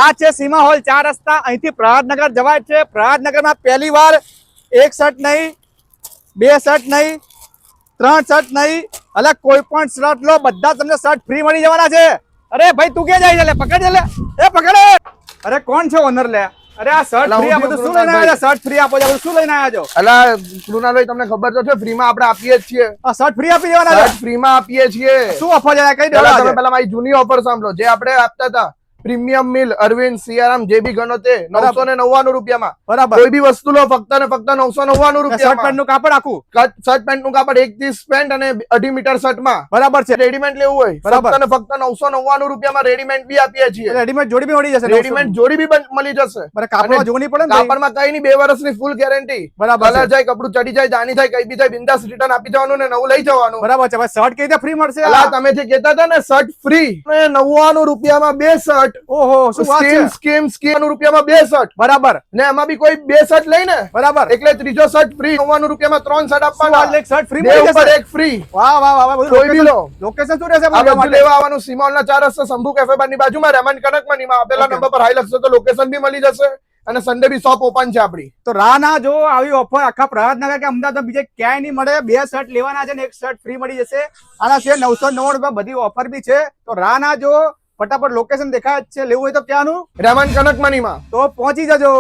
આ છે સીમા હોલ 4 રસ્તા, અહીંથી પ્રહાદનગર જવાય છે। પ્રહાદનગરમાં પહેલી વાર 1 શર્ટ નહીં, 2 શર્ટ નહીં, 3 શર્ટ નહીં, અલગ કોઈ પણ શર્ટ લો બધા તમને શર્ટ ફ્રી મળી જવાના છે। અરે ભાઈ તું ક્યાં જાય છે? લે પકડ લે, એ પકડે। અરે કોણ છે ઓનર? લે અરે આ શર્ટ ફ્રી, આ બધું શું લઈને આવ્યા છો? શર્ટ ફ્રી આપો છો, શું લઈને આવ્યા છો? અલા કૃણાલભાઈ તમને ખબર તો છે ફ્રી માં આપણે આપીએ જ છીએ। આ શર્ટ ફ્રી આપી દેવાના છે? શર્ટ ફ્રી માં આપીએ છીએ। શું ઓફર છે કઈ દો? તમે પેલા મારી જૂની ઓફર સાંભળો, જે આપણે આપતા હતા પ્રીમિયમ મિલ, અરવિંદ, સિયારામ, જે બી ગણો તે 999 રૂપિયામાં બરાબર। કોઈ બી વસ્તુ લો ફક્ત ને ફક્ત 999 શર્ટ રૂપિયામાં। પેન્ટ નું કાપડ આખું, શર્ટ પેન્ટ નું કાપડ 1 પેન્ટ અને 2.5 મીટર શર્ટ માં બરાબર છે। રેડીમેડ લેવું હોય બરાબર। ફક્ત ને ફક્ત 999 રૂપિયામાં રેડીમેડ બી આપીએ છીએ। રેડીમેડ જોડી બી મળી જશે? રેડીમેડ જોડી બી મળી જશે। બરાબર, કાપડમાં જોવું નહીં પડે ને? કાપડમાં કઈ નહીં, 2 વર્ષની ફૂલ ગેરંટી। બરાબર કલર જાય, કપડું ચડી જાય, દાની થાય, કઈ બી થાય, બિંદાસ રિટર્ન આપી જવાનું ને નવું લઈ જવાનું। બરાબર છે। ભાઈ શર્ટ કઈ રીતે ફ્રી મળશે? અલા તમે જે કહેતા હતા ને શર્ટ ફ્રી, 99 રૂપિયામાં 2 શર્ટ। ઓહો શું વાત છે? સ્કીમ રૂપિયામાં 2 શર્ટ। બરાબર ને એમાં બી કોઈ 2 શર્ટ લઈને બરાબર એટલે ત્રીજો શર્ટ ફ્રી। 99 રૂપિયામાં 3 શર્ટ આપવાના, એક શર્ટ ફ્રી બે મળી ઉપર જશે? એક ફ્રી। વાહ વાહ વાહ, કોઈ બી લો। લોકેશન શું રહેશે આ બધું લેવા આવવાનું સિમોલના 4 રસ્તા, શંભુ કેફે બારની બાજુમાં, રહેમાન કનકમણીમાં આપેલા નંબર પર હાઈ લખશો તો લોકેશન બી મળી જશે। અને સન્ડે બી શોપ ઓપન છે આપણી। તો રાહ ના જો, આવી ઓફર આખા પ્રહાદનગર કે અમદાવાદ બીજે ક્યાંય નહીં મળે। 2 શર્ટ લેવાના છે ને 1 શર્ટ ફ્રી મળી જશે। આના સિવાય 999 રૂપિયા બધી ઓફર બી છે। તો રાહ ના જો, ફટાફટ લોકેશન દેખાય જ છે। લેવું હોય તો ક્યાંનું? રહેમાન કનકમણીમાં। તો પહોંચી જજો।